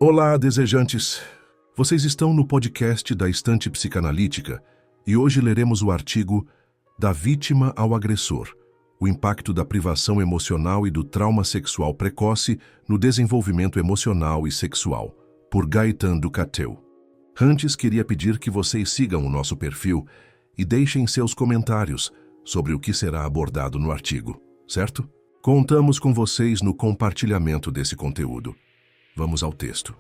Olá, desejantes! Vocês estão no podcast da Estante Psicanalítica e hoje leremos o artigo Da Vítima ao Agressor, o impacto da privação emocional e do trauma sexual precoce no desenvolvimento emocional e sexual, por Gaëtan Ducateu. Antes, queria pedir que vocês sigam o nosso perfil e deixem seus comentários sobre o que será abordado no artigo, certo? Contamos com vocês no compartilhamento desse conteúdo. Vamos ao texto.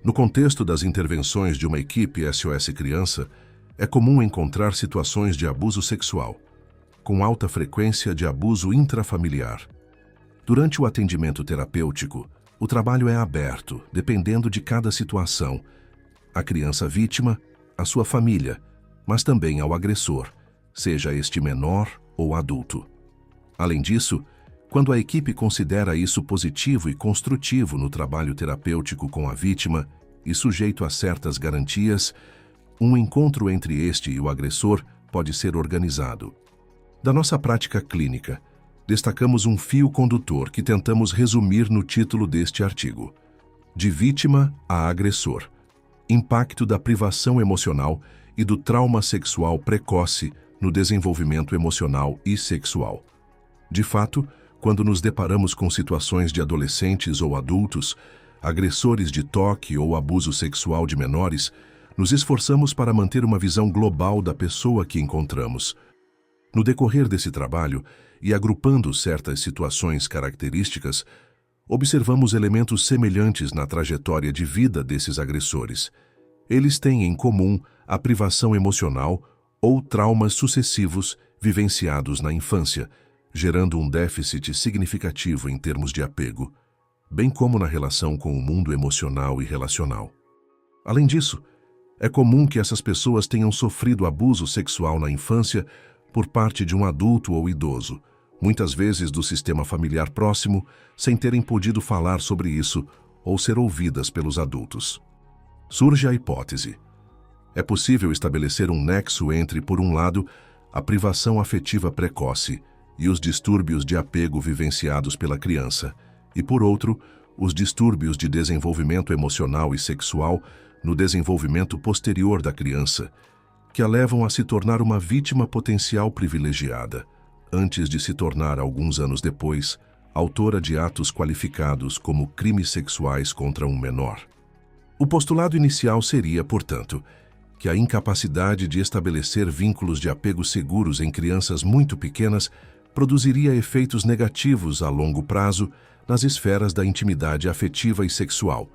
No contexto das intervenções de uma equipe SOS Criança, é comum encontrar situações de abuso sexual, com alta frequência de abuso intrafamiliar. Durante o atendimento terapêutico, o trabalho é aberto, dependendo de cada situação, à criança vítima, à sua família, mas também ao agressor, seja este menor ou adulto. Além disso, quando a equipe considera isso positivo e construtivo no trabalho terapêutico com a vítima e sujeito a certas garantias, um encontro entre este e o agressor pode ser organizado. Da nossa prática clínica, destacamos um fio condutor que tentamos resumir no título deste artigo: De vítima a agressor. Impacto da privação emocional e do trauma sexual precoce no desenvolvimento emocional e sexual. De fato, quando nos deparamos com situações de adolescentes ou adultos, agressores de toque ou abuso sexual de menores, nos esforçamos para manter uma visão global da pessoa que encontramos. No decorrer desse trabalho, e agrupando certas situações características, observamos elementos semelhantes na trajetória de vida desses agressores. Eles têm em comum a privação emocional ou traumas sucessivos vivenciados na infância, gerando um déficit significativo em termos de apego, bem como na relação com o mundo emocional e relacional. Além disso, é comum que essas pessoas tenham sofrido abuso sexual na infância por parte de um adulto ou idoso, muitas vezes do sistema familiar próximo, sem terem podido falar sobre isso ou ser ouvidas pelos adultos. Surge a hipótese: é possível estabelecer um nexo entre, por um lado, a privação afetiva precoce e os distúrbios de apego vivenciados pela criança, e, por outro, os distúrbios de desenvolvimento emocional e sexual no desenvolvimento posterior da criança, que a levam a se tornar uma vítima potencial privilegiada, antes de se tornar, alguns anos depois, autora de atos qualificados como crimes sexuais contra um menor. O postulado inicial seria, portanto, que a incapacidade de estabelecer vínculos de apego seguros em crianças muito pequenas produziria efeitos negativos a longo prazo nas esferas da intimidade afetiva e sexual,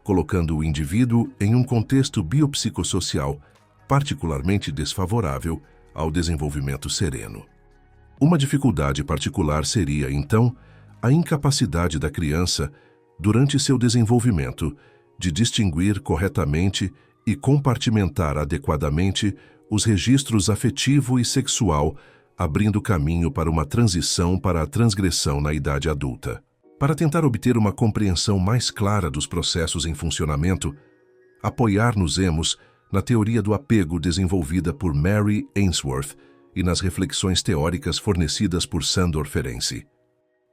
colocando o indivíduo em um contexto biopsicossocial particularmente desfavorável ao desenvolvimento sereno. Uma dificuldade particular seria, então, a incapacidade da criança, durante seu desenvolvimento, de distinguir corretamente e compartimentar adequadamente os registros afetivo e sexual, abrindo caminho para uma transição para a transgressão na idade adulta. Para tentar obter uma compreensão mais clara dos processos em funcionamento, apoiar-nos-emos na teoria do apego desenvolvida por Mary Ainsworth e nas reflexões teóricas fornecidas por Sandor Ferenczi.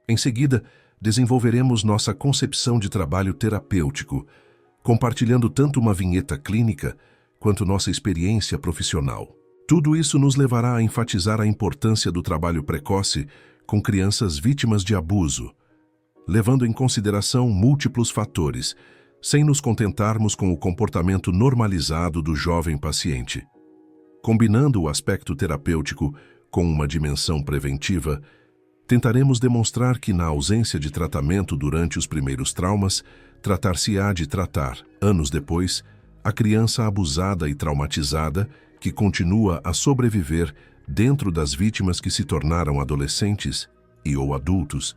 Em seguida, desenvolveremos nossa concepção de trabalho terapêutico, compartilhando tanto uma vinheta clínica quanto nossa experiência profissional. Tudo isso nos levará a enfatizar a importância do trabalho precoce com crianças vítimas de abuso, levando em consideração múltiplos fatores, sem nos contentarmos com o comportamento normalizado do jovem paciente. Combinando o aspecto terapêutico com uma dimensão preventiva, tentaremos demonstrar que, na ausência de tratamento durante os primeiros traumas, tratar-se-á de tratar, anos depois, a criança abusada e traumatizada que continua a sobreviver dentro das vítimas que se tornaram adolescentes e ou adultos,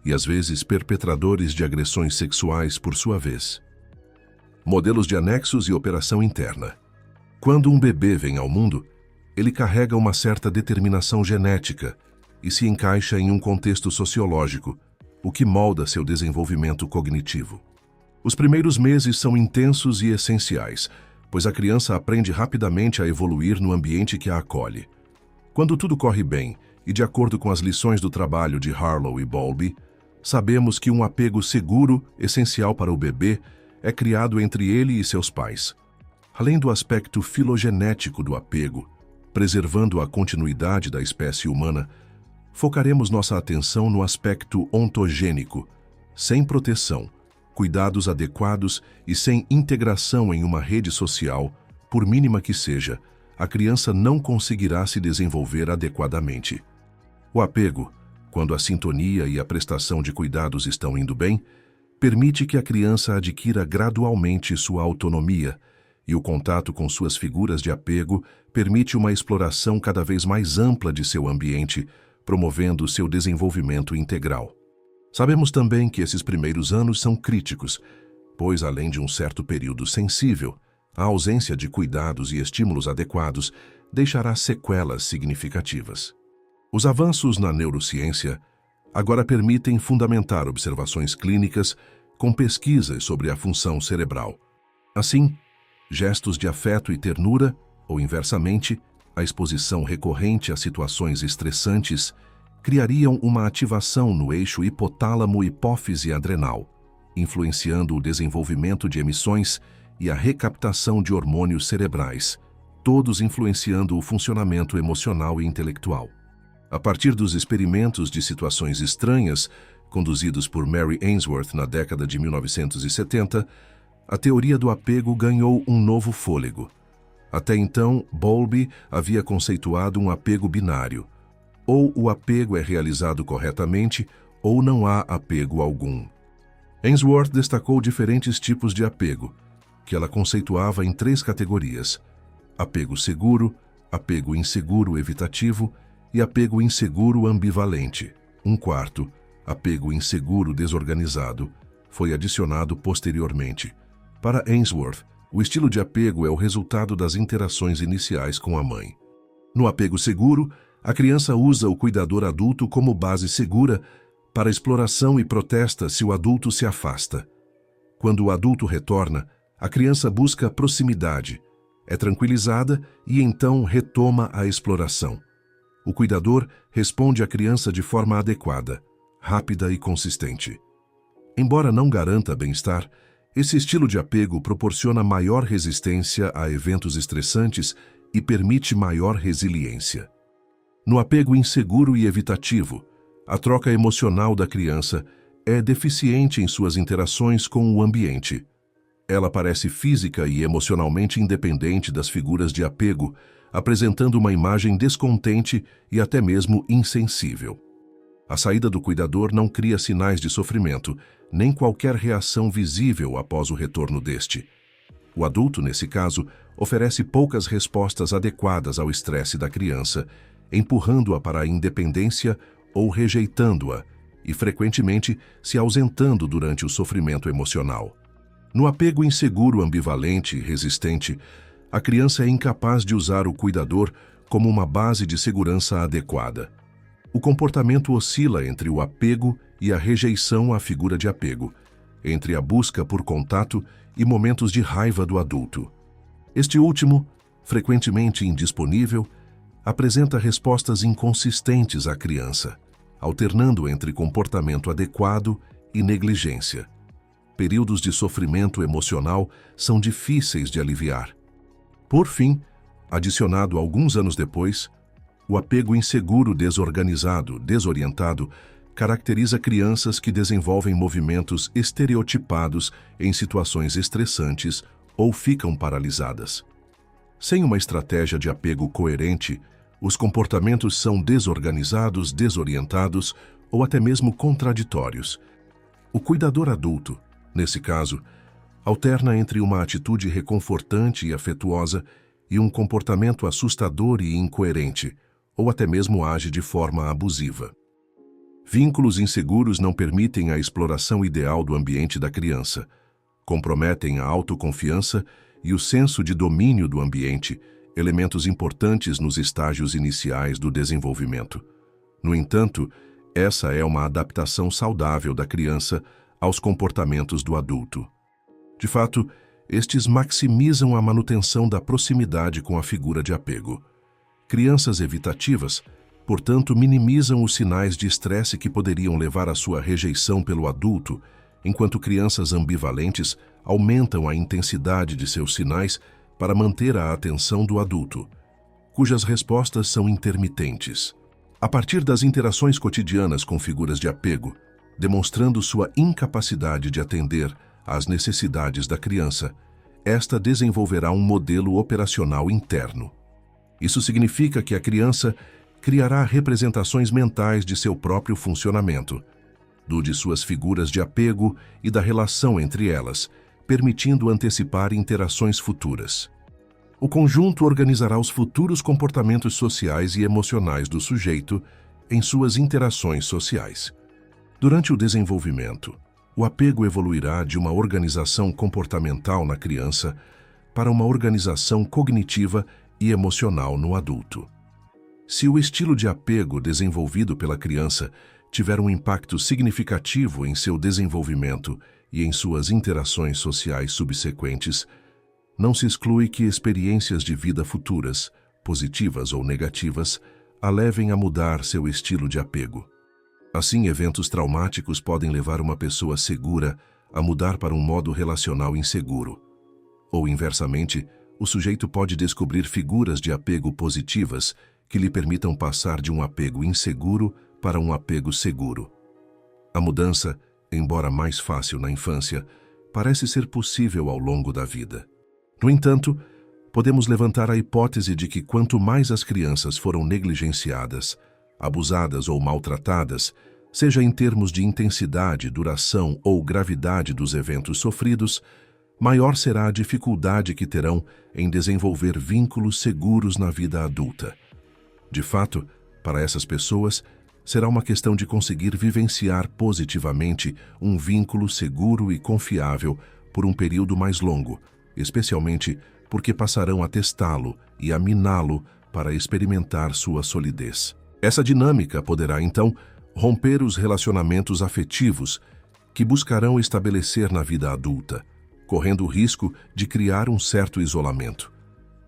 e às vezes perpetradores de agressões sexuais por sua vez. Modelos de anexos e operação interna. Quando um bebê vem ao mundo, ele carrega uma certa determinação genética e se encaixa em um contexto sociológico, o que molda seu desenvolvimento cognitivo. Os primeiros meses são intensos e essenciais, pois a criança aprende rapidamente a evoluir no ambiente que a acolhe. Quando tudo corre bem, e de acordo com as lições do trabalho de Harlow e Bowlby, sabemos que um apego seguro, essencial para o bebê, é criado entre ele e seus pais. Além do aspecto filogenético do apego, preservando a continuidade da espécie humana, focaremos nossa atenção no aspecto ontogênico, sem proteção, cuidados adequados e sem integração em uma rede social, por mínima que seja, a criança não conseguirá se desenvolver adequadamente. O apego, quando a sintonia e a prestação de cuidados estão indo bem, permite que a criança adquira gradualmente sua autonomia, e o contato com suas figuras de apego permite uma exploração cada vez mais ampla de seu ambiente, promovendo seu desenvolvimento integral. Sabemos também que esses primeiros anos são críticos, pois, além de um certo período sensível, a ausência de cuidados e estímulos adequados deixará sequelas significativas. Os avanços na neurociência agora permitem fundamentar observações clínicas com pesquisas sobre a função cerebral. Assim, gestos de afeto e ternura, ou inversamente, a exposição recorrente a situações estressantes, criariam uma ativação no eixo hipotálamo-hipófise adrenal, influenciando o desenvolvimento de emissões e a recaptação de hormônios cerebrais, todos influenciando o funcionamento emocional e intelectual. A partir dos experimentos de situações estranhas, conduzidos por Mary Ainsworth na década de 1970, a teoria do apego ganhou um novo fôlego. Até então, Bowlby havia conceituado um apego binário. Ou o apego é realizado corretamente, ou não há apego algum. Ainsworth destacou diferentes tipos de apego, que ela conceituava em 3 categorias: apego seguro, apego inseguro evitativo e apego inseguro ambivalente. Um quarto, apego inseguro desorganizado, foi adicionado posteriormente. Para Ainsworth, o estilo de apego é o resultado das interações iniciais com a mãe. No apego seguro, a criança usa o cuidador adulto como base segura para exploração e protesta se o adulto se afasta. Quando o adulto retorna, a criança busca proximidade, é tranquilizada e então retoma a exploração. O cuidador responde à criança de forma adequada, rápida e consistente. Embora não garanta bem-estar, esse estilo de apego proporciona maior resistência a eventos estressantes e permite maior resiliência. No apego inseguro e evitativo, a troca emocional da criança é deficiente em suas interações com o ambiente. Ela parece física e emocionalmente independente das figuras de apego, apresentando uma imagem descontente e até mesmo insensível. A saída do cuidador não cria sinais de sofrimento, nem qualquer reação visível após o retorno deste. O adulto, nesse caso, oferece poucas respostas adequadas ao estresse da criança, empurrando-a para a independência ou rejeitando-a, e frequentemente se ausentando durante o sofrimento emocional. No apego inseguro ambivalente e resistente, a criança é incapaz de usar o cuidador como uma base de segurança adequada. O comportamento oscila entre o apego e a rejeição à figura de apego, entre a busca por contato e momentos de raiva do adulto. Este último, frequentemente indisponível, apresenta respostas inconsistentes à criança, alternando entre comportamento adequado e negligência. Períodos de sofrimento emocional são difíceis de aliviar. Por fim, adicionado alguns anos depois, o apego inseguro desorganizado, desorientado, caracteriza crianças que desenvolvem movimentos estereotipados em situações estressantes ou ficam paralisadas. Sem uma estratégia de apego coerente, os comportamentos são desorganizados, desorientados ou até mesmo contraditórios. O cuidador adulto, nesse caso, alterna entre uma atitude reconfortante e afetuosa e um comportamento assustador e incoerente, ou até mesmo age de forma abusiva. Vínculos inseguros não permitem a exploração ideal do ambiente da criança, comprometem a autoconfiança e o senso de domínio do ambiente, elementos importantes nos estágios iniciais do desenvolvimento. No entanto, essa é uma adaptação saudável da criança aos comportamentos do adulto. De fato, estes maximizam a manutenção da proximidade com a figura de apego. Crianças evitativas, portanto, minimizam os sinais de estresse que poderiam levar à sua rejeição pelo adulto, enquanto crianças ambivalentes aumentam a intensidade de seus sinais para manter a atenção do adulto, cujas respostas são intermitentes. A partir das interações cotidianas com figuras de apego, demonstrando sua incapacidade de atender às necessidades da criança, esta desenvolverá um modelo operacional interno. Isso significa que a criança criará representações mentais de seu próprio funcionamento, do de suas figuras de apego e da relação entre elas, permitindo antecipar interações futuras. O conjunto organizará os futuros comportamentos sociais e emocionais do sujeito em suas interações sociais. Durante o desenvolvimento, o apego evoluirá de uma organização comportamental na criança para uma organização cognitiva e emocional no adulto. Se o estilo de apego desenvolvido pela criança tiver um impacto significativo em seu desenvolvimento e em suas interações sociais subsequentes, não se exclui que experiências de vida futuras, positivas ou negativas, a levem a mudar seu estilo de apego. Assim, eventos traumáticos podem levar uma pessoa segura a mudar para um modo relacional inseguro. Ou, inversamente, o sujeito pode descobrir figuras de apego positivas que lhe permitam passar de um apego inseguro para um apego seguro. A mudança, embora mais fácil na infância, parece ser possível ao longo da vida. No entanto, podemos levantar a hipótese de que quanto mais as crianças foram negligenciadas, abusadas ou maltratadas, seja em termos de intensidade, duração ou gravidade dos eventos sofridos, maior será a dificuldade que terão em desenvolver vínculos seguros na vida adulta. De fato, para essas pessoas, será uma questão de conseguir vivenciar positivamente um vínculo seguro e confiável por um período mais longo, especialmente porque passarão a testá-lo e a miná-lo para experimentar sua solidez. Essa dinâmica poderá, então, romper os relacionamentos afetivos que buscarão estabelecer na vida adulta, correndo o risco de criar um certo isolamento.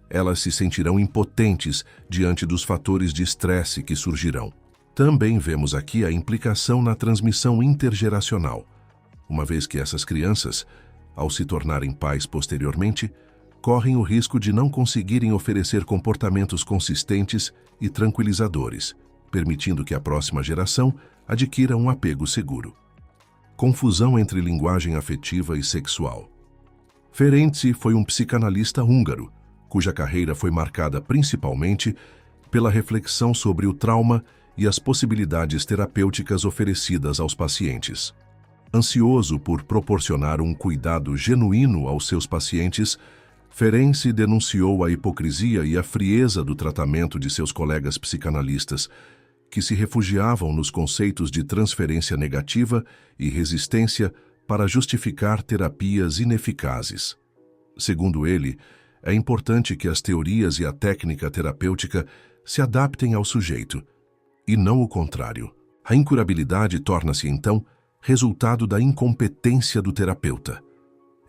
Elas se sentirão impotentes diante dos fatores de estresse que surgirão. Também vemos aqui a implicação na transmissão intergeracional, uma vez que essas crianças, ao se tornarem pais posteriormente, correm o risco de não conseguirem oferecer comportamentos consistentes e tranquilizadores, permitindo que a próxima geração adquira um apego seguro. Confusão entre linguagem afetiva e sexual. Ferenczi foi um psicanalista húngaro, cuja carreira foi marcada principalmente pela reflexão sobre o trauma e as possibilidades terapêuticas oferecidas aos pacientes. Ansioso por proporcionar um cuidado genuíno aos seus pacientes, Ferenczi denunciou a hipocrisia e a frieza do tratamento de seus colegas psicanalistas, que se refugiavam nos conceitos de transferência negativa e resistência para justificar terapias ineficazes. Segundo ele, é importante que as teorias e a técnica terapêutica se adaptem ao sujeito, e não o contrário. A incurabilidade torna-se, então, resultado da incompetência do terapeuta.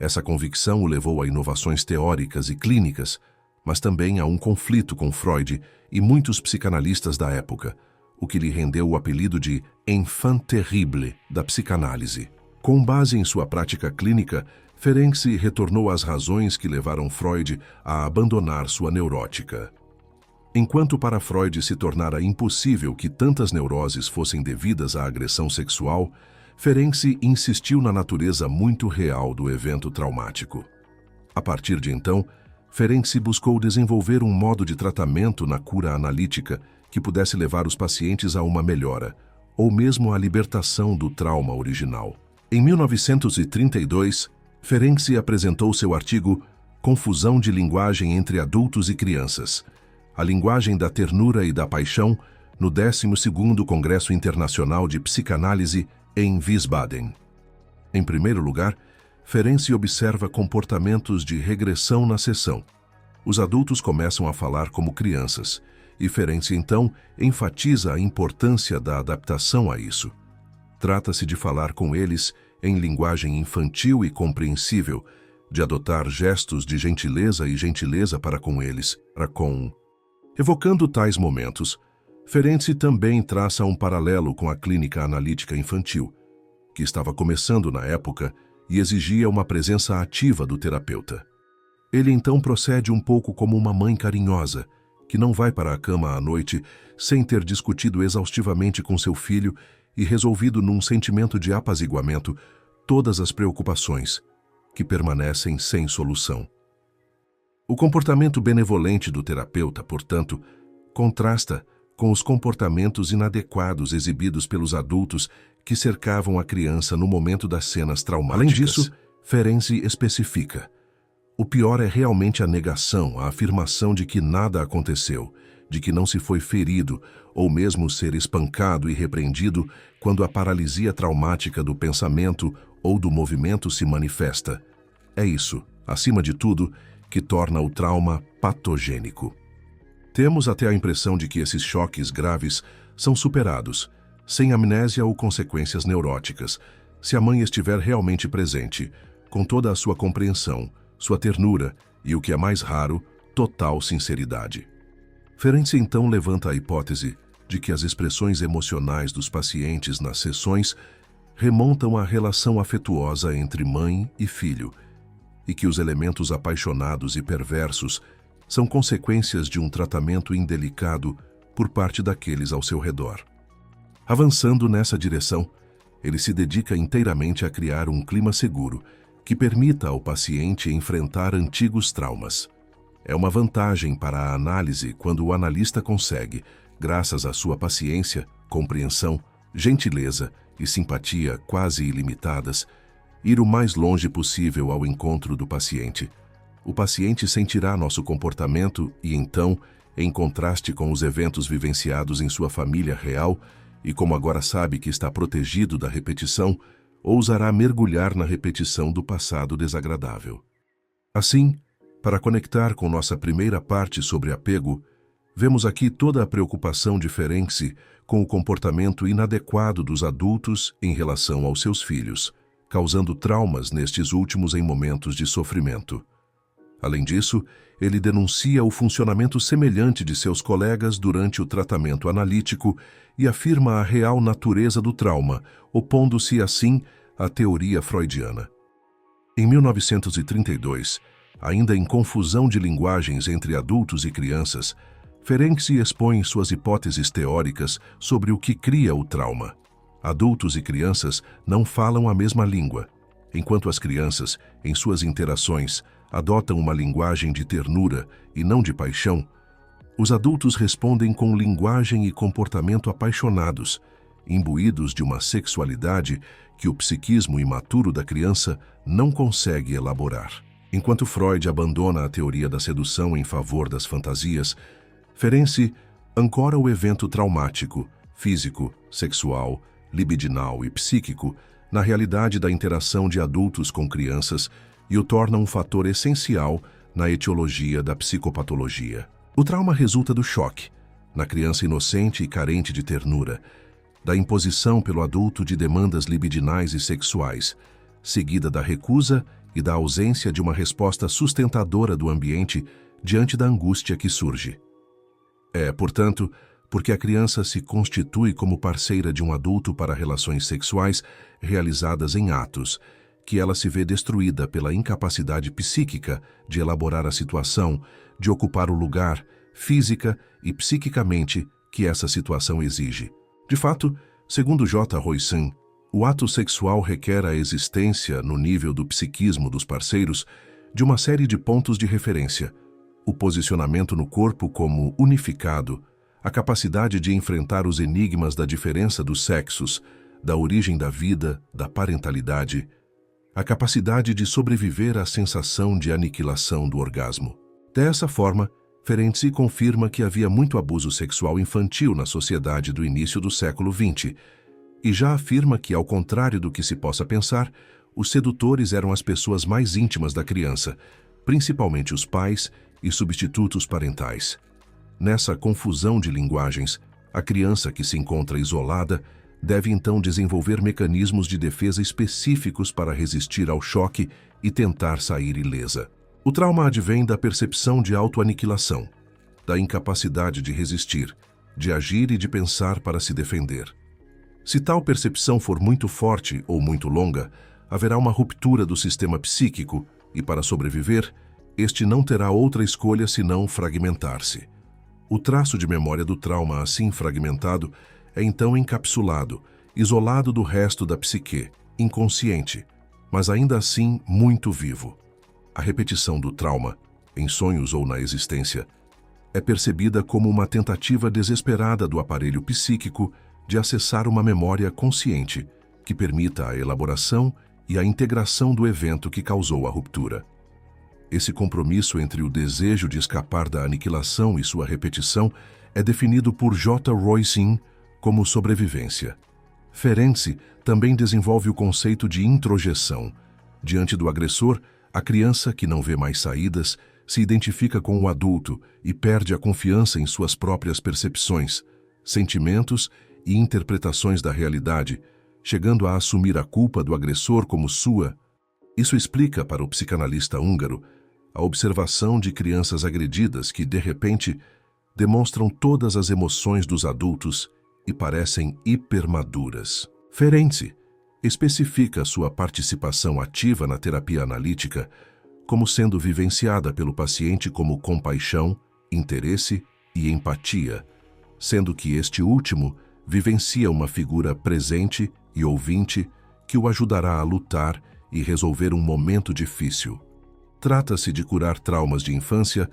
Essa convicção o levou a inovações teóricas e clínicas, mas também a um conflito com Freud e muitos psicanalistas da época, o que lhe rendeu o apelido de enfant terrible da psicanálise. Com base em sua prática clínica, Ferenczi retornou às razões que levaram Freud a abandonar sua neurótica. Enquanto para Freud se tornara impossível que tantas neuroses fossem devidas à agressão sexual, Ferenczi insistiu na natureza muito real do evento traumático. A partir de então, Ferenczi buscou desenvolver um modo de tratamento na cura analítica que pudesse levar os pacientes a uma melhora, ou mesmo à libertação do trauma original. Em 1932, Ferenczi apresentou seu artigo Confusão de Linguagem entre Adultos e Crianças, a linguagem da ternura e da paixão, no 12º Congresso Internacional de Psicanálise em Wiesbaden. Em primeiro lugar, Ferenczi observa comportamentos de regressão na sessão. Os adultos começam a falar como crianças, e Ferenczi então enfatiza a importância da adaptação a isso. Trata-se de falar com eles em linguagem infantil e compreensível, de adotar gestos de gentileza e gentileza para com eles, Evocando tais momentos, Ferenczi também traça um paralelo com a clínica analítica infantil, que estava começando na época e exigia uma presença ativa do terapeuta. Ele então procede um pouco como uma mãe carinhosa, que não vai para a cama à noite sem ter discutido exaustivamente com seu filho e resolvido num sentimento de apaziguamento todas as preocupações, que permanecem sem solução. O comportamento benevolente do terapeuta, portanto, contrasta com os comportamentos inadequados exibidos pelos adultos que cercavam a criança no momento das cenas traumáticas. Além disso, Ferenczi especifica: o pior é realmente a negação, a afirmação de que nada aconteceu, de que não se foi ferido, ou mesmo ser espancado e repreendido quando a paralisia traumática do pensamento ou do movimento se manifesta. É isso, acima de tudo, que torna o trauma patogênico. Temos até a impressão de que esses choques graves são superados, sem amnésia ou consequências neuróticas, se a mãe estiver realmente presente, com toda a sua compreensão, sua ternura e, o que é mais raro, total sinceridade. Ferenczi então levanta a hipótese de que as expressões emocionais dos pacientes nas sessões remontam à relação afetuosa entre mãe e filho, e que os elementos apaixonados e perversos são consequências de um tratamento indelicado por parte daqueles ao seu redor. Avançando nessa direção, ele se dedica inteiramente a criar um clima seguro que permita ao paciente enfrentar antigos traumas. É uma vantagem para a análise quando o analista consegue, graças à sua paciência, compreensão, gentileza e simpatia quase ilimitadas, ir o mais longe possível ao encontro do paciente. O paciente sentirá nosso comportamento e, então, em contraste com os eventos vivenciados em sua família real, e como agora sabe que está protegido da repetição, ousará mergulhar na repetição do passado desagradável. Assim, para conectar com nossa primeira parte sobre apego, vemos aqui toda a preocupação de Ferenczi com o comportamento inadequado dos adultos em relação aos seus filhos, causando traumas nestes últimos em momentos de sofrimento. Além disso, ele denuncia o funcionamento semelhante de seus colegas durante o tratamento analítico e afirma a real natureza do trauma, opondo-se assim à teoria freudiana. Em 1932, ainda em confusão de linguagens entre adultos e crianças, Ferenczi expõe suas hipóteses teóricas sobre o que cria o trauma. Adultos e crianças não falam a mesma língua, enquanto as crianças, em suas interações, adotam uma linguagem de ternura e não de paixão. Os adultos respondem com linguagem e comportamento apaixonados, imbuídos de uma sexualidade que o psiquismo imaturo da criança não consegue elaborar. Enquanto Freud abandona a teoria da sedução em favor das fantasias, Ferenczi ancora o evento traumático, físico, sexual, libidinal e psíquico na realidade da interação de adultos com crianças e o torna um fator essencial na etiologia da psicopatologia. O trauma resulta do choque, na criança inocente e carente de ternura, da imposição pelo adulto de demandas libidinais e sexuais, seguida da recusa e da ausência de uma resposta sustentadora do ambiente diante da angústia que surge. É, portanto, porque a criança se constitui como parceira de um adulto para relações sexuais realizadas em atos, que ela se vê destruída pela incapacidade psíquica de elaborar a situação, de ocupar o lugar, física e psiquicamente, que essa situação exige. De fato, segundo J. Royston, o ato sexual requer a existência, no nível do psiquismo dos parceiros, de uma série de pontos de referência: o posicionamento no corpo como unificado, a capacidade de enfrentar os enigmas da diferença dos sexos, da origem da vida, da parentalidade, a capacidade de sobreviver à sensação de aniquilação do orgasmo. Dessa forma, Ferenczi confirma que havia muito abuso sexual infantil na sociedade do início do século XX, e já afirma que, ao contrário do que se possa pensar, os sedutores eram as pessoas mais íntimas da criança, principalmente os pais e substitutos parentais. Nessa confusão de linguagens, a criança que se encontra isolada deve então desenvolver mecanismos de defesa específicos para resistir ao choque e tentar sair ilesa. O trauma advém da percepção de autoaniquilação. da incapacidade de resistir, de agir e de pensar para se defender. Se tal percepção for muito forte ou muito longa, haverá uma ruptura do sistema psíquico e, para sobreviver, este não terá outra escolha senão fragmentar-se. O traço de memória do trauma assim fragmentado é então encapsulado, isolado do resto da psique, inconsciente, mas ainda assim muito vivo. A repetição do trauma, em sonhos ou na existência, é percebida como uma tentativa desesperada do aparelho psíquico de acessar uma memória consciente que permita a elaboração e a integração do evento que causou a ruptura. Esse compromisso entre o desejo de escapar da aniquilação e sua repetição é definido por J. Roisin como sobrevivência. Ferenczi também desenvolve o conceito de introjeção. Diante do agressor, a criança, que não vê mais saídas, se identifica com o adulto e perde a confiança em suas próprias percepções, sentimentos e interpretações da realidade, chegando a assumir a culpa do agressor como sua. Isso explica, para o psicanalista húngaro, a observação de crianças agredidas que, de repente, demonstram todas as emoções dos adultos e parecem hipermaduras. Ferenczi especifica sua participação ativa na terapia analítica como sendo vivenciada pelo paciente como compaixão, interesse e empatia, sendo que este último vivencia uma figura presente e ouvinte que o ajudará a lutar e resolver um momento difícil. Trata-se de curar traumas de infância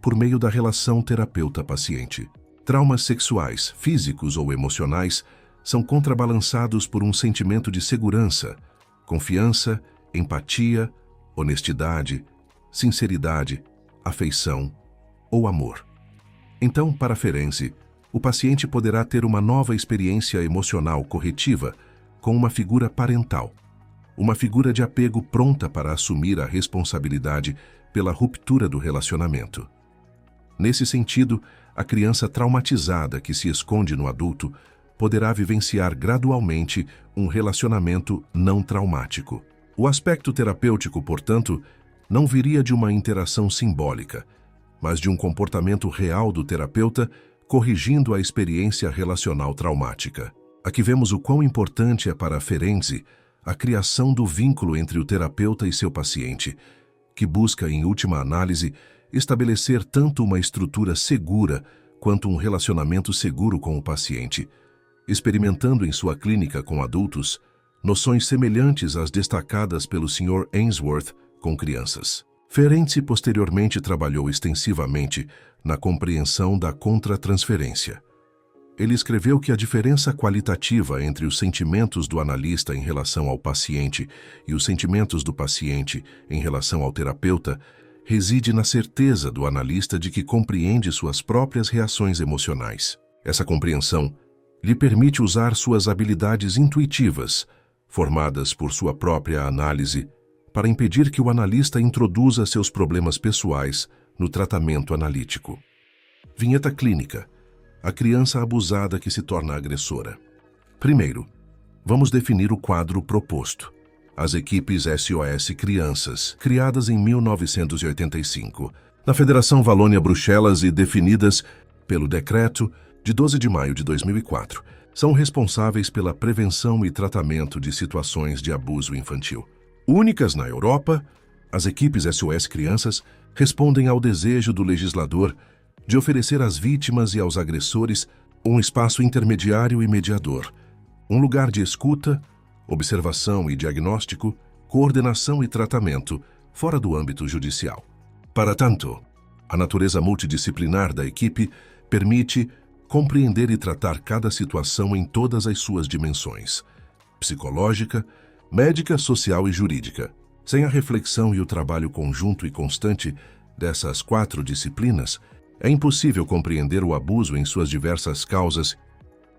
por meio da relação terapeuta-paciente. Traumas sexuais, físicos ou emocionais são contrabalançados por um sentimento de segurança, confiança, empatia, honestidade, sinceridade, afeição ou amor. Então, para Ferenczi, o paciente poderá ter uma nova experiência emocional corretiva com uma figura parental, uma figura de apego pronta para assumir a responsabilidade pela ruptura do relacionamento. Nesse sentido, a criança traumatizada que se esconde no adulto poderá vivenciar gradualmente um relacionamento não traumático. O aspecto terapêutico, portanto, não viria de uma interação simbólica, mas de um comportamento real do terapeuta corrigindo a experiência relacional traumática. Aqui vemos o quão importante é para Ferenczi a criação do vínculo entre o terapeuta e seu paciente, que busca, em última análise, estabelecer tanto uma estrutura segura quanto um relacionamento seguro com o paciente, experimentando em sua clínica com adultos noções semelhantes às destacadas pelo Sr. Ainsworth com crianças. Ferenczi posteriormente trabalhou extensivamente na compreensão da contratransferência. Ele escreveu que a diferença qualitativa entre os sentimentos do analista em relação ao paciente e os sentimentos do paciente em relação ao terapeuta reside na certeza do analista de que compreende suas próprias reações emocionais. Essa compreensão lhe permite usar suas habilidades intuitivas, formadas por sua própria análise, para impedir que o analista introduza seus problemas pessoais no tratamento analítico. Vinheta clínica. A criança abusada que se torna agressora. Primeiro, vamos definir o quadro proposto. As equipes SOS Crianças, criadas em 1985, na Federação Valônia-Bruxelas e definidas pelo Decreto de 12 de maio de 2004, são responsáveis pela prevenção e tratamento de situações de abuso infantil. Únicas na Europa, as equipes SOS Crianças respondem ao desejo do legislador de oferecer às vítimas e aos agressores um espaço intermediário e mediador, um lugar de escuta, observação e diagnóstico, coordenação e tratamento, fora do âmbito judicial. Para tanto, a natureza multidisciplinar da equipe permite compreender e tratar cada situação em todas as suas dimensões: psicológica, médica, social e jurídica. Sem a reflexão e o trabalho conjunto e constante dessas 4 disciplinas, é impossível compreender o abuso em suas diversas causas,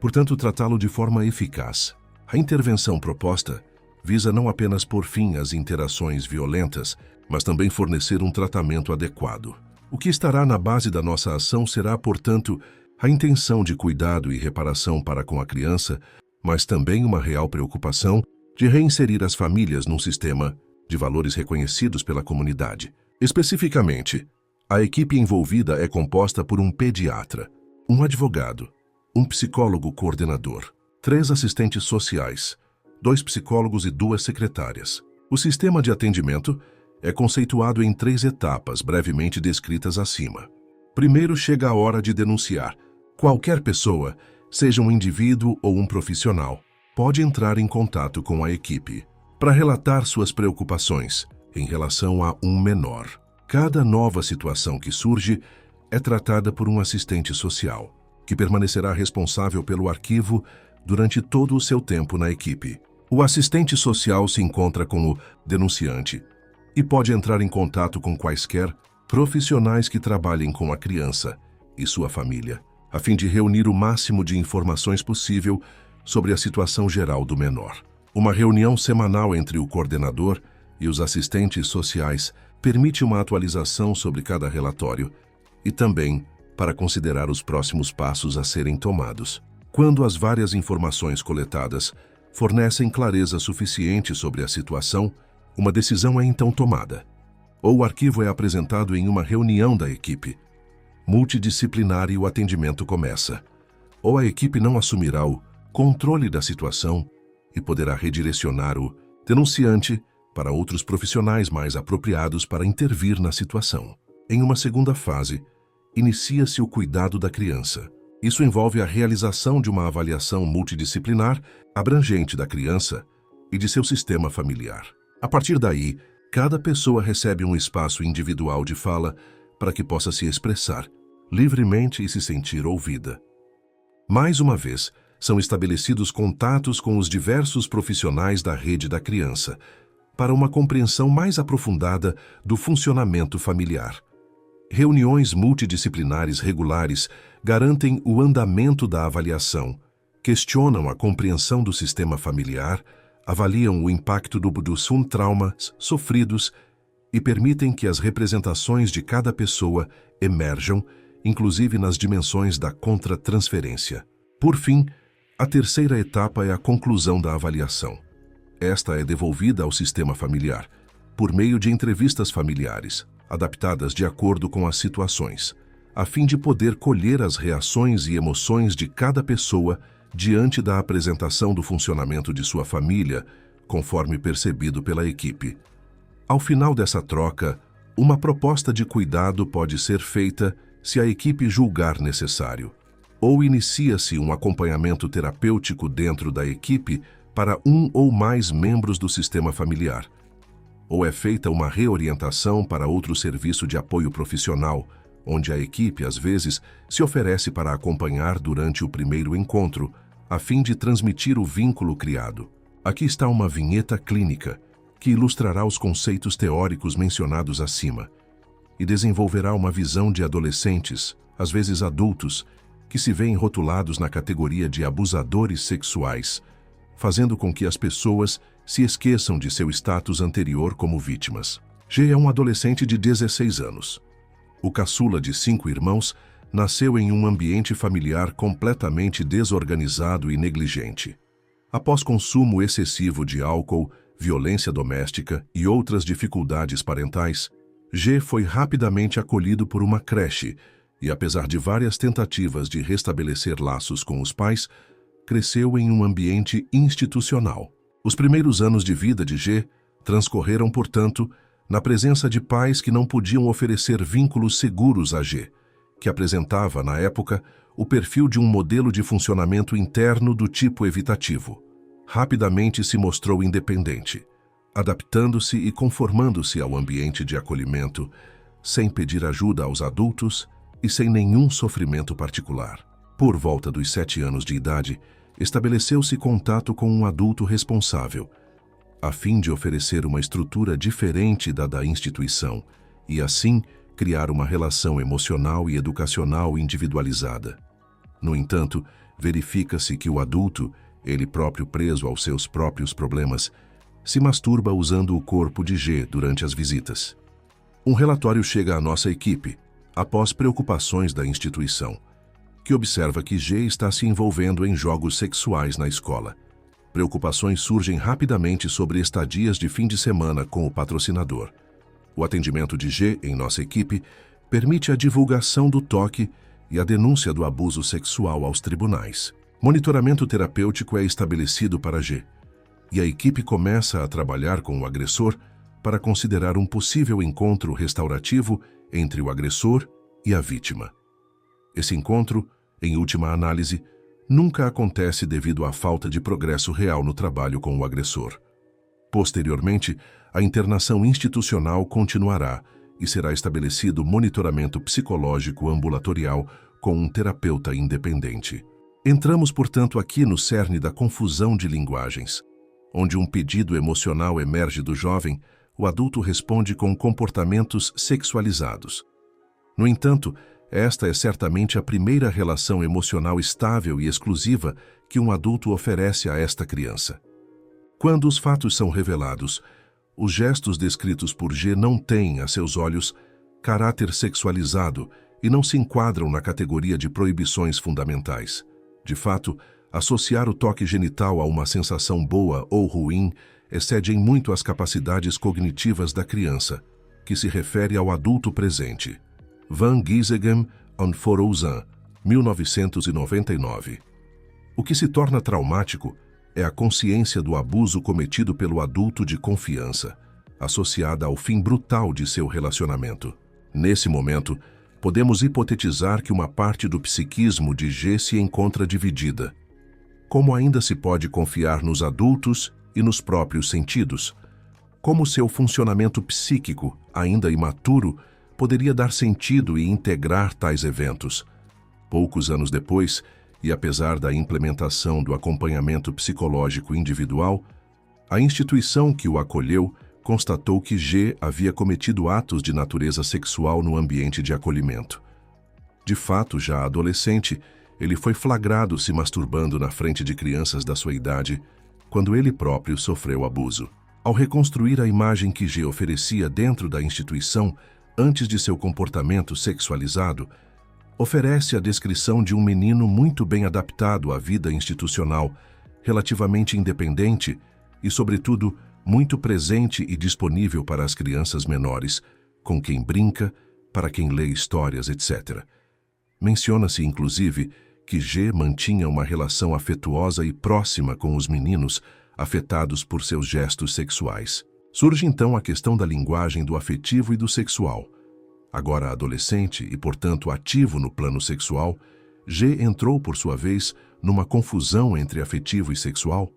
portanto, tratá-lo de forma eficaz. A intervenção proposta visa não apenas pôr fim às interações violentas, mas também fornecer um tratamento adequado. O que estará na base da nossa ação será, portanto, a intenção de cuidado e reparação para com a criança, mas também uma real preocupação de reinserir as famílias num sistema de valores reconhecidos pela comunidade. Especificamente, A equipe envolvida é composta por um pediatra, um advogado, um psicólogo coordenador, 3 assistentes sociais, 2 psicólogos e 2 secretárias. O sistema de atendimento é conceituado em 3 etapas brevemente descritas acima. Primeiro chega a hora de denunciar. Qualquer pessoa, seja um indivíduo ou um profissional, pode entrar em contato com a equipe para relatar suas preocupações em relação a um menor. Cada nova situação que surge é tratada por um assistente social, que permanecerá responsável pelo arquivo durante todo o seu tempo na equipe. O assistente social se encontra com o denunciante e pode entrar em contato com quaisquer profissionais que trabalhem com a criança e sua família, a fim de reunir o máximo de informações possível sobre a situação geral do menor. Uma reunião semanal entre o coordenador e os assistentes sociais permite uma atualização sobre cada relatório e também para considerar os próximos passos a serem tomados. Quando as várias informações coletadas fornecem clareza suficiente sobre a situação, uma decisão é então tomada, ou o arquivo é apresentado em uma reunião da equipe multidisciplinar e o atendimento começa, ou a equipe não assumirá o controle da situação e poderá redirecionar o denunciante para outros profissionais mais apropriados para intervir na situação. Em uma segunda fase, inicia-se o cuidado da criança. Isso envolve a realização de uma avaliação multidisciplinar abrangente da criança e de seu sistema familiar. A partir daí, cada pessoa recebe um espaço individual de fala para que possa se expressar livremente e se sentir ouvida. Mais uma vez, são estabelecidos contatos com os diversos profissionais da rede da criança para uma compreensão mais aprofundada do funcionamento familiar. Reuniões multidisciplinares regulares garantem o andamento da avaliação, questionam a compreensão do sistema familiar, avaliam o impacto dos traumas sofridos e permitem que as representações de cada pessoa emerjam, inclusive nas dimensões da contratransferência. Por fim, a terceira etapa é a conclusão da avaliação. Esta é devolvida ao sistema familiar, por meio de entrevistas familiares, adaptadas de acordo com as situações, a fim de poder colher as reações e emoções de cada pessoa diante da apresentação do funcionamento de sua família, conforme percebido pela equipe. Ao final dessa troca, uma proposta de cuidado pode ser feita se a equipe julgar necessário, ou inicia-se um acompanhamento terapêutico dentro da equipe para um ou mais membros do sistema familiar, ou é feita uma reorientação para outro serviço de apoio profissional, onde a equipe, às vezes, se oferece para acompanhar durante o primeiro encontro, a fim de transmitir o vínculo criado. Aqui está uma vinheta clínica, que ilustrará os conceitos teóricos mencionados acima, e desenvolverá uma visão de adolescentes, às vezes adultos, que se veem rotulados na categoria de abusadores sexuais, fazendo com que as pessoas se esqueçam de seu status anterior como vítimas. G é um adolescente de 16 anos. O caçula de 5 irmãos nasceu em um ambiente familiar completamente desorganizado e negligente. Após consumo excessivo de álcool, violência doméstica e outras dificuldades parentais, G foi rapidamente acolhido por uma creche e, apesar de várias tentativas de restabelecer laços com os pais, cresceu em um ambiente institucional. Os primeiros anos de vida de G transcorreram, portanto, na presença de pais que não podiam oferecer vínculos seguros a G, que apresentava, na época, o perfil de um modelo de funcionamento interno do tipo evitativo. Rapidamente se mostrou independente, adaptando-se e conformando-se ao ambiente de acolhimento, sem pedir ajuda aos adultos e sem nenhum sofrimento particular. Por volta dos 7 anos de idade, estabeleceu-se contato com um adulto responsável, a fim de oferecer uma estrutura diferente da instituição e, assim, criar uma relação emocional e educacional individualizada. No entanto, verifica-se que o adulto, ele próprio preso aos seus próprios problemas, se masturba usando o corpo de G durante as visitas. Um relatório chega à nossa equipe, após preocupações da instituição, que observa que G está se envolvendo em jogos sexuais na escola. Preocupações surgem rapidamente sobre estadias de fim de semana com o patrocinador. O atendimento de G em nossa equipe permite a divulgação do toque e a denúncia do abuso sexual aos tribunais. Monitoramento terapêutico é estabelecido para G, e a equipe começa a trabalhar com o agressor para considerar um possível encontro restaurativo entre o agressor e a vítima. Esse encontro, em última análise, nunca acontece devido à falta de progresso real no trabalho com o agressor. Posteriormente, a internação institucional continuará e será estabelecido monitoramento psicológico ambulatorial com um terapeuta independente. Entramos, portanto, aqui no cerne da confusão de linguagens. Onde um pedido emocional emerge do jovem, o adulto responde com comportamentos sexualizados. No entanto, esta é certamente a primeira relação emocional estável e exclusiva que um adulto oferece a esta criança. Quando os fatos são revelados, os gestos descritos por G não têm, a seus olhos, caráter sexualizado e não se enquadram na categoria de proibições fundamentais. De fato, associar o toque genital a uma sensação boa ou ruim excede em muito as capacidades cognitivas da criança, que se refere ao adulto presente. Van Gisegem en Forozan, 1999. O que se torna traumático é a consciência do abuso cometido pelo adulto de confiança, associada ao fim brutal de seu relacionamento. Nesse momento, podemos hipotetizar que uma parte do psiquismo de G se encontra dividida. Como ainda se pode confiar nos adultos e nos próprios sentidos? Como seu funcionamento psíquico, ainda imaturo, poderia dar sentido e integrar tais eventos? Poucos anos depois, e apesar da implementação do acompanhamento psicológico individual, a instituição que o acolheu constatou que G havia cometido atos de natureza sexual no ambiente de acolhimento. De fato, já adolescente, ele foi flagrado se masturbando na frente de crianças da sua idade, quando ele próprio sofreu abuso. Ao reconstruir a imagem que G oferecia dentro da instituição antes de seu comportamento sexualizado, oferece a descrição de um menino muito bem adaptado à vida institucional, relativamente independente e, sobretudo, muito presente e disponível para as crianças menores, com quem brinca, para quem lê histórias, etc. Menciona-se, inclusive, que G mantinha uma relação afetuosa e próxima com os meninos afetados por seus gestos sexuais. Surge então a questão da linguagem do afetivo e do sexual. Agora adolescente e, portanto, ativo no plano sexual, G entrou, por sua vez, numa confusão entre afetivo e sexual.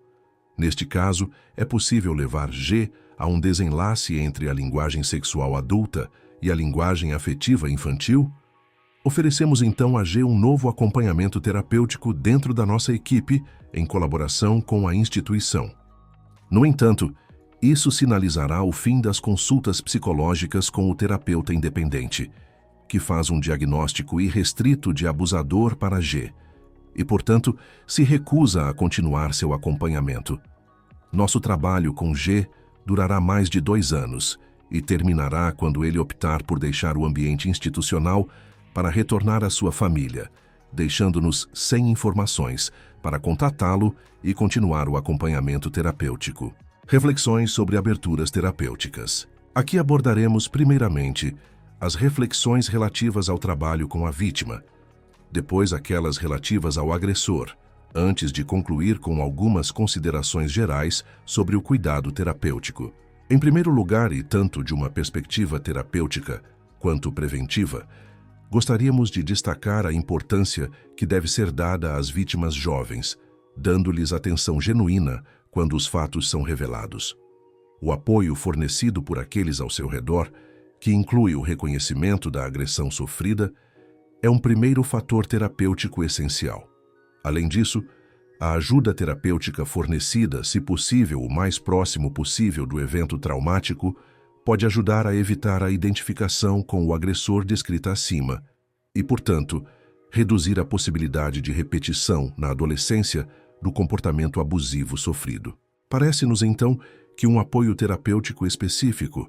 Neste caso, é possível levar G a um desenlace entre a linguagem sexual adulta e a linguagem afetiva infantil? Oferecemos então a G um novo acompanhamento terapêutico dentro da nossa equipe, em colaboração com a instituição. No entanto, isso sinalizará o fim das consultas psicológicas com o terapeuta independente, que faz um diagnóstico irrestrito de abusador para G, e, portanto, se recusa a continuar seu acompanhamento. Nosso trabalho com G durará mais de 2 anos e terminará quando ele optar por deixar o ambiente institucional para retornar à sua família, deixando-nos sem informações para contatá-lo e continuar o acompanhamento terapêutico. Reflexões sobre aberturas terapêuticas. Aqui abordaremos, primeiramente, as reflexões relativas ao trabalho com a vítima, depois aquelas relativas ao agressor, antes de concluir com algumas considerações gerais sobre o cuidado terapêutico. Em primeiro lugar, e tanto de uma perspectiva terapêutica quanto preventiva, gostaríamos de destacar a importância que deve ser dada às vítimas jovens, dando-lhes atenção genuína quando os fatos são revelados. O apoio fornecido por aqueles ao seu redor, que inclui o reconhecimento da agressão sofrida, é um primeiro fator terapêutico essencial. Além disso, a ajuda terapêutica fornecida, se possível o mais próximo possível do evento traumático, pode ajudar a evitar a identificação com o agressor descrita acima e, portanto, reduzir a possibilidade de repetição na adolescência do comportamento abusivo sofrido. Parece-nos, então, que um apoio terapêutico específico,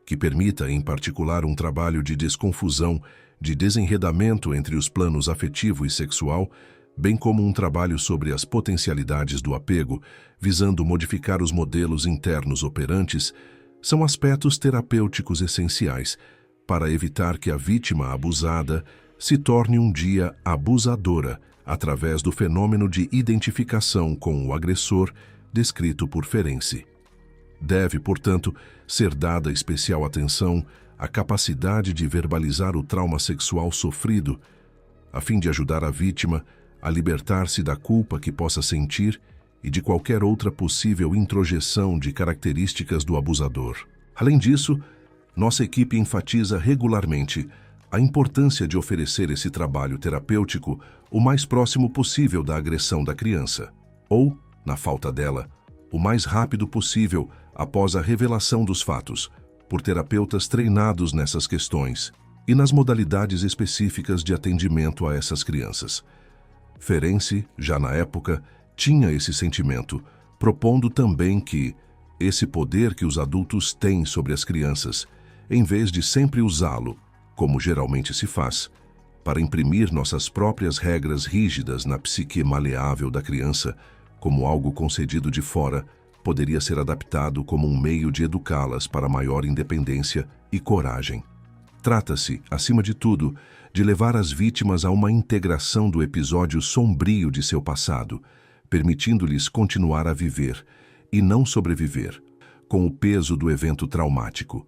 que permita, em particular, um trabalho de desconfusão, de desenredamento entre os planos afetivo e sexual, bem como um trabalho sobre as potencialidades do apego, visando modificar os modelos internos operantes, são aspectos terapêuticos essenciais para evitar que a vítima abusada se torne um dia abusadora através do fenômeno de identificação com o agressor descrito por Ferenczi. Deve, portanto, ser dada especial atenção à capacidade de verbalizar o trauma sexual sofrido, a fim de ajudar a vítima a libertar-se da culpa que possa sentir e de qualquer outra possível introjeção de características do abusador. Além disso, nossa equipe enfatiza regularmente a importância de oferecer esse trabalho terapêutico o mais próximo possível da agressão da criança, ou, na falta dela, o mais rápido possível após a revelação dos fatos, por terapeutas treinados nessas questões e nas modalidades específicas de atendimento a essas crianças. Ferenczi, já na época, tinha esse sentimento, propondo também que esse poder que os adultos têm sobre as crianças, em vez de sempre usá-lo, como geralmente se faz, para imprimir nossas próprias regras rígidas na psique maleável da criança, como algo concedido de fora, poderia ser adaptado como um meio de educá-las para maior independência e coragem. Trata-se, acima de tudo, de levar as vítimas a uma integração do episódio sombrio de seu passado, permitindo-lhes continuar a viver, e não sobreviver, com o peso do evento traumático.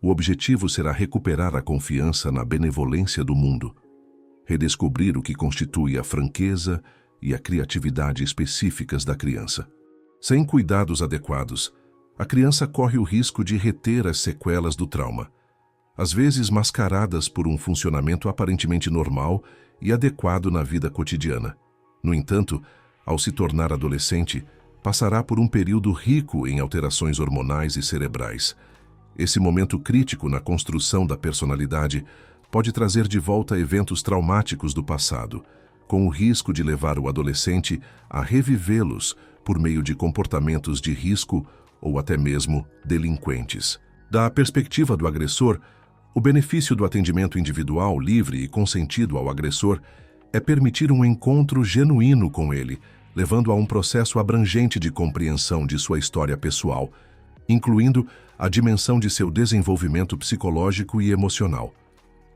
O objetivo será recuperar a confiança na benevolência do mundo, redescobrir o que constitui a franqueza e a criatividade específicas da criança. Sem cuidados adequados, a criança corre o risco de reter as sequelas do trauma, às vezes mascaradas por um funcionamento aparentemente normal e adequado na vida cotidiana. No entanto, ao se tornar adolescente, passará por um período rico em alterações hormonais e cerebrais. Esse momento crítico na construção da personalidade pode trazer de volta eventos traumáticos do passado, com o risco de levar o adolescente a revivê-los por meio de comportamentos de risco ou até mesmo delinquentes. Da perspectiva do agressor, o benefício do atendimento individual, livre e consentido ao agressor é permitir um encontro genuíno com ele, levando a um processo abrangente de compreensão de sua história pessoal, incluindo a dimensão de seu desenvolvimento psicológico e emocional.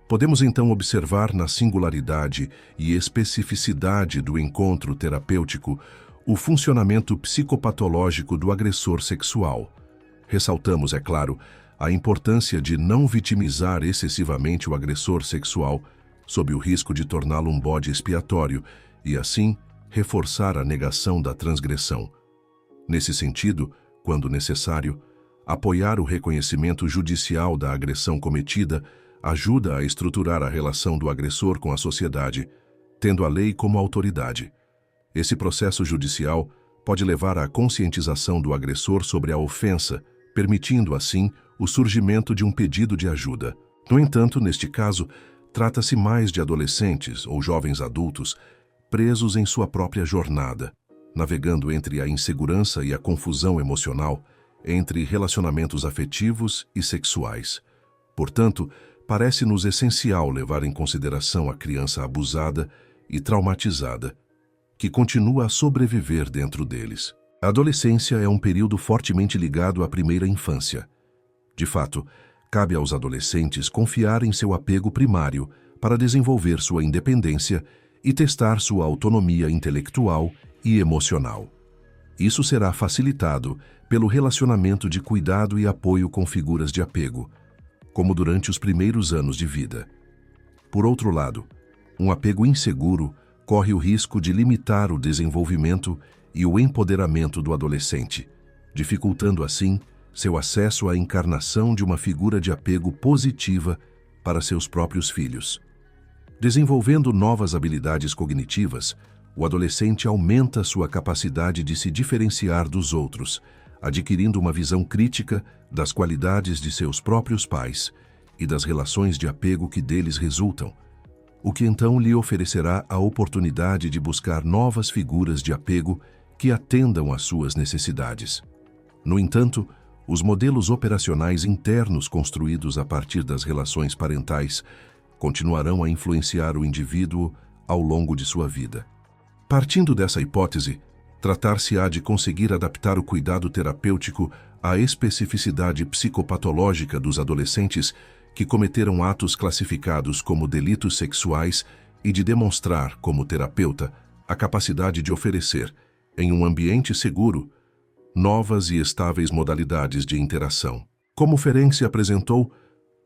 Podemos então observar na singularidade e especificidade do encontro terapêutico o funcionamento psicopatológico do agressor sexual. Ressaltamos, é claro, a importância de não vitimizar excessivamente o agressor sexual, sob o risco de torná-lo um bode expiatório e, assim, reforçar a negação da transgressão. Nesse sentido, quando necessário, apoiar o reconhecimento judicial da agressão cometida ajuda a estruturar a relação do agressor com a sociedade, tendo a lei como autoridade. Esse processo judicial pode levar à conscientização do agressor sobre a ofensa, permitindo, assim, o surgimento de um pedido de ajuda. No entanto, neste caso, trata-se mais de adolescentes ou jovens adultos presos em sua própria jornada, navegando entre a insegurança e a confusão emocional, entre relacionamentos afetivos e sexuais. Portanto, parece-nos essencial levar em consideração a criança abusada e traumatizada, que continua a sobreviver dentro deles. A adolescência é um período fortemente ligado à primeira infância. De fato, cabe aos adolescentes confiar em seu apego primário para desenvolver sua independência e testar sua autonomia intelectual e emocional. Isso será facilitado pelo relacionamento de cuidado e apoio com figuras de apego, como durante os primeiros anos de vida. Por outro lado, um apego inseguro corre o risco de limitar o desenvolvimento e o empoderamento do adolescente, dificultando assim seu acesso à encarnação de uma figura de apego positiva para seus próprios filhos. Desenvolvendo novas habilidades cognitivas, o adolescente aumenta sua capacidade de se diferenciar dos outros, adquirindo uma visão crítica das qualidades de seus próprios pais e das relações de apego que deles resultam, o que então lhe oferecerá a oportunidade de buscar novas figuras de apego que atendam às suas necessidades. No entanto, os modelos operacionais internos construídos a partir das relações parentais continuarão a influenciar o indivíduo ao longo de sua vida. Partindo dessa hipótese, tratar-se-á de conseguir adaptar o cuidado terapêutico à especificidade psicopatológica dos adolescentes que cometeram atos classificados como delitos sexuais e de demonstrar, como terapeuta, a capacidade de oferecer, em um ambiente seguro, novas e estáveis modalidades de interação. Como Ferenczi apresentou,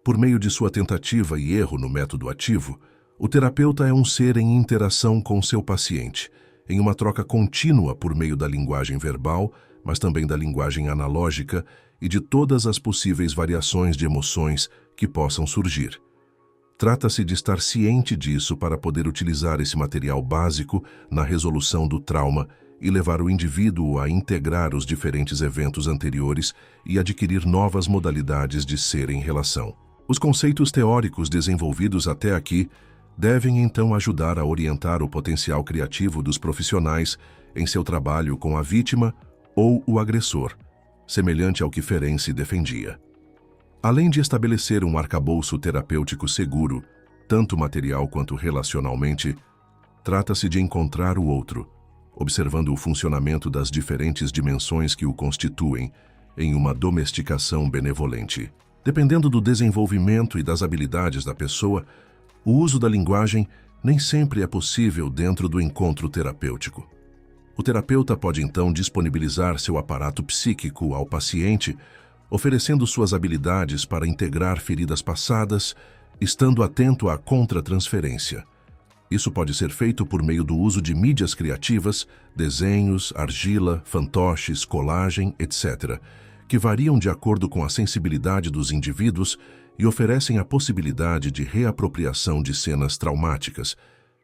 por meio de sua tentativa e erro no método ativo, o terapeuta é um ser em interação com seu paciente, em uma troca contínua por meio da linguagem verbal, mas também da linguagem analógica e de todas as possíveis variações de emoções que possam surgir. Trata-se de estar ciente disso para poder utilizar esse material básico na resolução do trauma e levar o indivíduo a integrar os diferentes eventos anteriores e adquirir novas modalidades de ser em relação. Os conceitos teóricos desenvolvidos até aqui devem então ajudar a orientar o potencial criativo dos profissionais em seu trabalho com a vítima ou o agressor, semelhante ao que Ferenczi defendia. Além de estabelecer um arcabouço terapêutico seguro, tanto material quanto relacionalmente, trata-se de encontrar o outro, observando o funcionamento das diferentes dimensões que o constituem em uma domesticação benevolente. Dependendo do desenvolvimento e das habilidades da pessoa, o uso da linguagem nem sempre é possível dentro do encontro terapêutico. O terapeuta pode então disponibilizar seu aparato psíquico ao paciente, oferecendo suas habilidades para integrar feridas passadas, estando atento à contratransferência. Isso pode ser feito por meio do uso de mídias criativas, desenhos, argila, fantoches, colagem, etc., que variam de acordo com a sensibilidade dos indivíduos e oferecem a possibilidade de reapropriação de cenas traumáticas,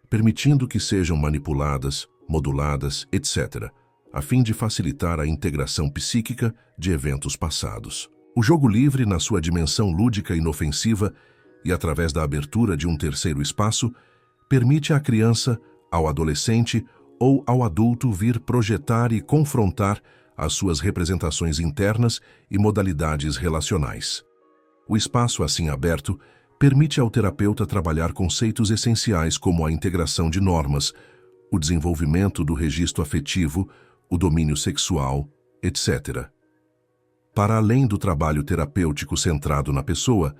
permitindo que sejam manipuladas, moduladas, etc., a fim de facilitar a integração psíquica de eventos passados. O jogo livre, na sua dimensão lúdica e inofensiva, e através da abertura de um terceiro espaço, permite à criança, ao adolescente ou ao adulto vir projetar e confrontar as suas representações internas e modalidades relacionais. O espaço assim aberto permite ao terapeuta trabalhar conceitos essenciais como a integração de normas, o desenvolvimento do registro afetivo, o domínio sexual, etc. Para além do trabalho terapêutico centrado na pessoa,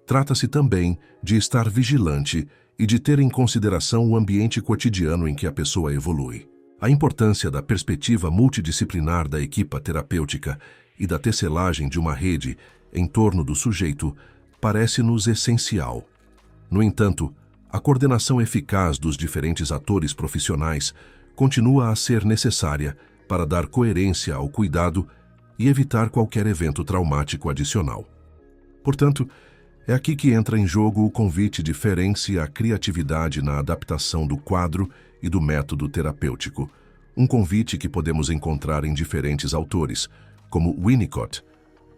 trata-se também de estar vigilante e de ter em consideração o ambiente cotidiano em que a pessoa evolui. A importância da perspectiva multidisciplinar da equipa terapêutica e da tecelagem de uma rede em torno do sujeito parece-nos essencial. No entanto, a coordenação eficaz dos diferentes atores profissionais continua a ser necessária para dar coerência ao cuidado e evitar qualquer evento traumático adicional. Portanto, é aqui que entra em jogo o convite de Ferenczi à criatividade na adaptação do quadro e do método terapêutico, um convite que podemos encontrar em diferentes autores, como Winnicott.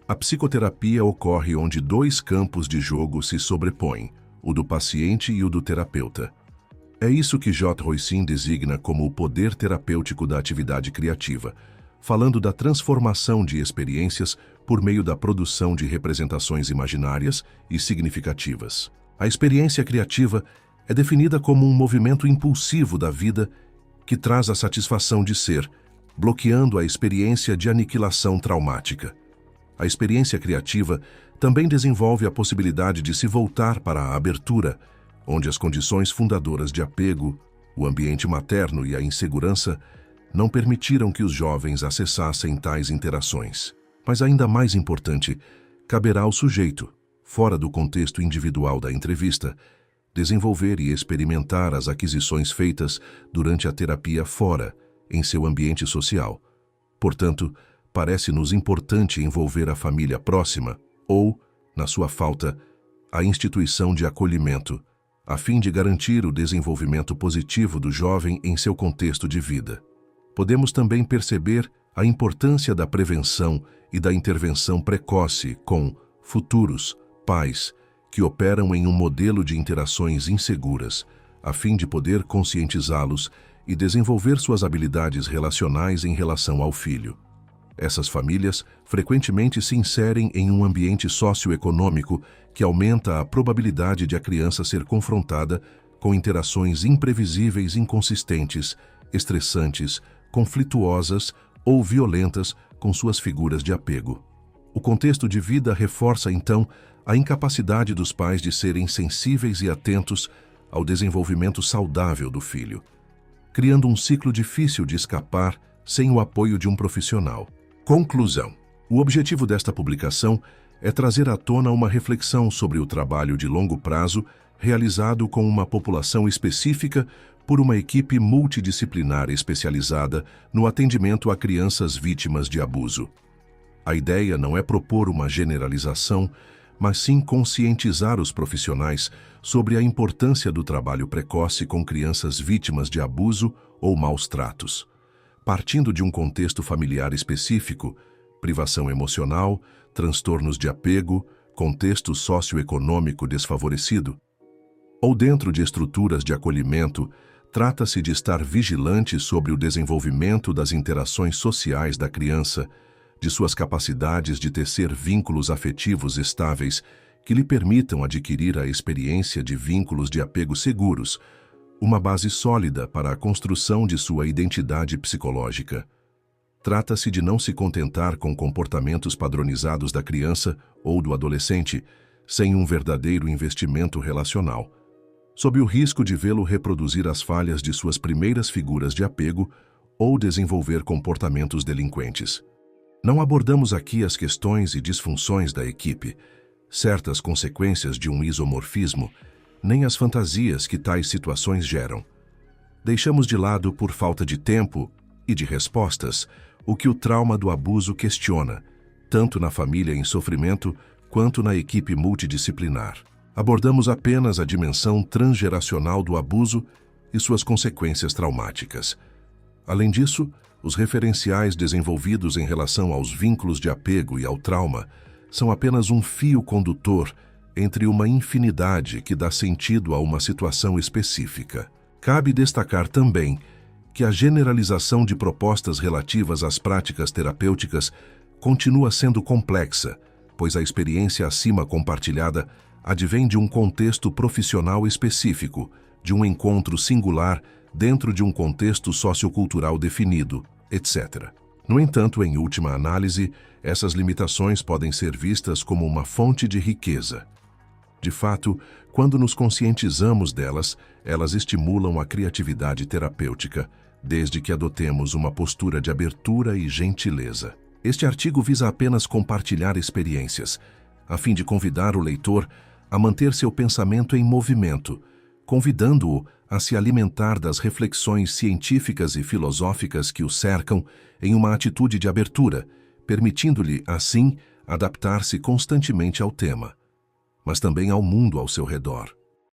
A psicoterapia ocorre onde dois campos de jogo se sobrepõem, o do paciente e o do terapeuta. É isso que J. Roisin designa como o poder terapêutico da atividade criativa, falando da transformação de experiências por meio da produção de representações imaginárias e significativas. A experiência criativa é definida como um movimento impulsivo da vida que traz a satisfação de ser, bloqueando a experiência de aniquilação traumática. A experiência criativa também desenvolve a possibilidade de se voltar para a abertura, onde as condições fundadoras de apego, o ambiente materno e a insegurança não permitiram que os jovens acessassem tais interações. Mas ainda mais importante, caberá ao sujeito, fora do contexto individual da entrevista, desenvolver e experimentar as aquisições feitas durante a terapia fora, em seu ambiente social. Portanto, parece-nos importante envolver a família próxima ou, na sua falta, a instituição de acolhimento, a fim de garantir o desenvolvimento positivo do jovem em seu contexto de vida. Podemos também perceber a importância da prevenção e da intervenção precoce com futuros pais que operam em um modelo de interações inseguras, a fim de poder conscientizá-los e desenvolver suas habilidades relacionais em relação ao filho. Essas famílias frequentemente se inserem em um ambiente socioeconômico que aumenta a probabilidade de a criança ser confrontada com interações imprevisíveis, inconsistentes, estressantes, conflituosas ou violentas com suas figuras de apego. O contexto de vida reforça, então, a incapacidade dos pais de serem sensíveis e atentos ao desenvolvimento saudável do filho, criando um ciclo difícil de escapar sem o apoio de um profissional. Conclusão. O objetivo desta publicação é trazer à tona uma reflexão sobre o trabalho de longo prazo realizado com uma população específica por uma equipe multidisciplinar especializada no atendimento a crianças vítimas de abuso. A ideia não é propor uma generalização, mas sim conscientizar os profissionais sobre a importância do trabalho precoce com crianças vítimas de abuso ou maus tratos. Partindo de um contexto familiar específico, privação emocional, transtornos de apego, contexto socioeconômico desfavorecido, ou dentro de estruturas de acolhimento, trata-se de estar vigilante sobre o desenvolvimento das interações sociais da criança, de suas capacidades de tecer vínculos afetivos estáveis que lhe permitam adquirir a experiência de vínculos de apego seguros, uma base sólida para a construção de sua identidade psicológica. Trata-se de não se contentar com comportamentos padronizados da criança ou do adolescente, sem um verdadeiro investimento relacional, sob o risco de vê-lo reproduzir as falhas de suas primeiras figuras de apego ou desenvolver comportamentos delinquentes. Não abordamos aqui as questões e disfunções da equipe, certas consequências de um isomorfismo, nem as fantasias que tais situações geram. Deixamos de lado, por falta de tempo e de respostas, o que o trauma do abuso questiona, tanto na família em sofrimento quanto na equipe multidisciplinar. Abordamos apenas a dimensão transgeracional do abuso e suas consequências traumáticas. Além disso, os referenciais desenvolvidos em relação aos vínculos de apego e ao trauma são apenas um fio condutor entre uma infinidade que dá sentido a uma situação específica. Cabe destacar também que a generalização de propostas relativas às práticas terapêuticas continua sendo complexa, pois a experiência acima compartilhada advém de um contexto profissional específico, de um encontro singular dentro de um contexto sociocultural definido, etc. No entanto, em última análise, essas limitações podem ser vistas como uma fonte de riqueza. De fato, quando nos conscientizamos delas, elas estimulam a criatividade terapêutica, desde que adotemos uma postura de abertura e gentileza. Este artigo visa apenas compartilhar experiências, a fim de convidar o leitor a manter seu pensamento em movimento, convidando-o a se alimentar das reflexões científicas e filosóficas que o cercam em uma atitude de abertura, permitindo-lhe, assim, adaptar-se constantemente ao tema, mas também ao mundo ao seu redor.